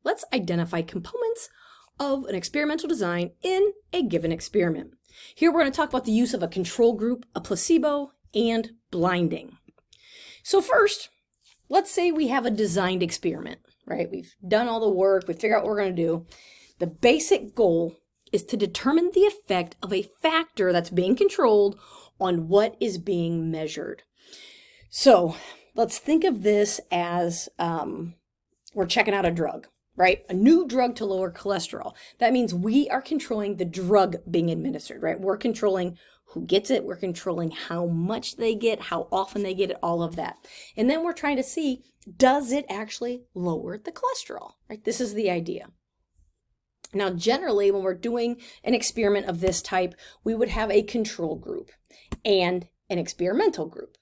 let's identify components of an experimental design in a given experiment. Here we're going to talk about the use of a control group, a placebo, and blinding. So first, let's say we have a designed experiment, right? We've done all the work, we figure out what we're going to do. The basic goal is to determine the effect of a factor that's being controlled on what is being measured. So let's think of this as we're checking out a drug, right? A new drug to lower cholesterol. That means we are controlling the drug being administered, right? We're controlling who gets it. We're controlling how much they get, how often they get it, all of that. And then we're trying to see, does it actually lower the cholesterol, right? This is the idea. Now, generally, when we're doing an experiment of this type, we would have a control group and an experimental group.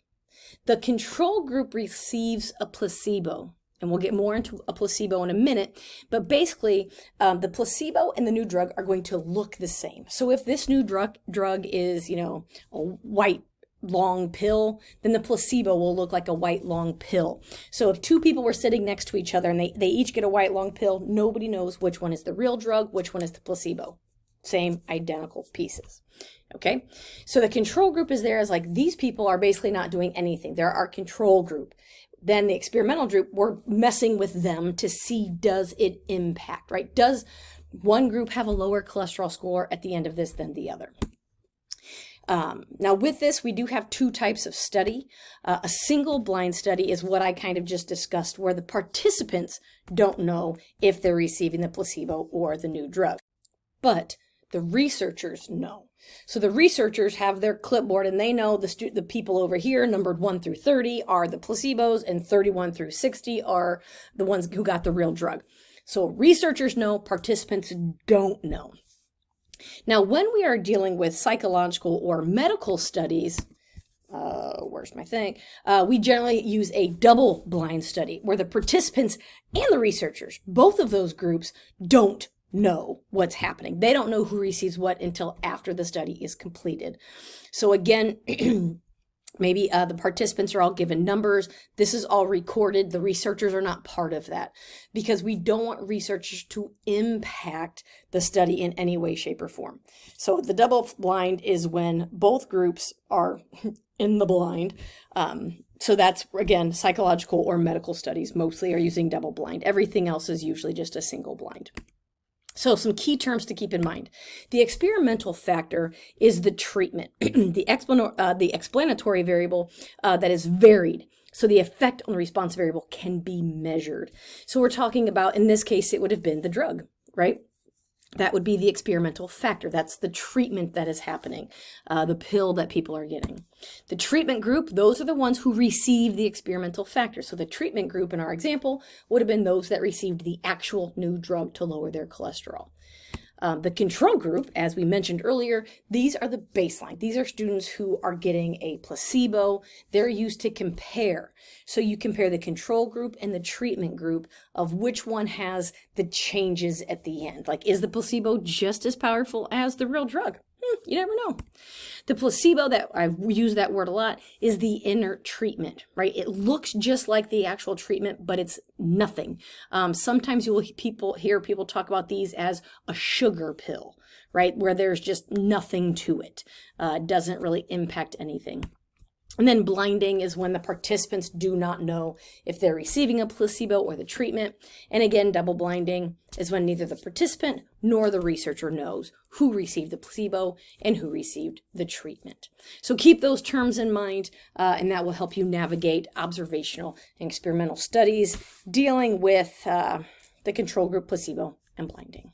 The control group receives a placebo. And we'll get more into a placebo in a minute, but basically the placebo and the new drug are going to look the same. So if this new drug is, a white long pill, then the placebo will look like a white long pill. So if two people were sitting next to each other and they each get a white long pill, nobody knows which one is the real drug, which one is the placebo. Same identical pieces. Okay, so the control group is there as like these people are basically not doing anything. They're our control group. Then the experimental group, we're messing with them to see, does it impact, right? Does one group have a lower cholesterol score at the end of this than the other? Now with this, we do have two types of study. A single blind study is what I kind of just discussed, where the participants don't know if they're receiving the placebo or the new drug, but the researchers know. So the researchers have their clipboard and they know the people over here numbered 1 through 30 are the placebos and 31 through 60 are the ones who got the real drug. So researchers know, participants don't know. Now, when we are dealing with psychological or medical studies, where's my thing? We generally use a double blind study where the participants and the researchers, both of those groups, don't know what's happening. They don't know who receives what until after the study is completed. So again, maybe the participants are all given numbers. This is all recorded. The researchers are not part of that because we don't want researchers to impact the study in any way, shape, or form. So the double blind is when both groups are in the blind. So that's, again, psychological or medical studies mostly are using double blind. Everything else is usually just a single blind. So some key terms to keep in mind. The experimental factor is the treatment, the explanatory variable that is varied. So the effect on the response variable can be measured. So we're talking about, in this case, it would have been the drug, right? That would be the experimental factor. That's the treatment that is happening, the pill that people are getting. The treatment group, those are the ones who receive the experimental factor. So the treatment group in our example would have been those that received the actual new drug to lower their cholesterol. The control group, as we mentioned earlier, these are the baseline. These are students who are getting a placebo. They're used to compare. So you compare the control group and the treatment group of which one has the changes at the end. Like, is the placebo just as powerful as the real drug? You never know. The placebo, that I've used that word a lot, is the inert treatment, right? It looks just like the actual treatment, but it's nothing. Sometimes you will hear people talk about these as a sugar pill, right? Where there's just nothing to it. Doesn't really impact anything. And then blinding is when the participants do not know if they're receiving a placebo or the treatment. And again, double blinding is when neither the participant nor the researcher knows who received the placebo and who received the treatment. So keep those terms in mind, and that will help you navigate observational and experimental studies dealing with the control group, placebo, and blinding.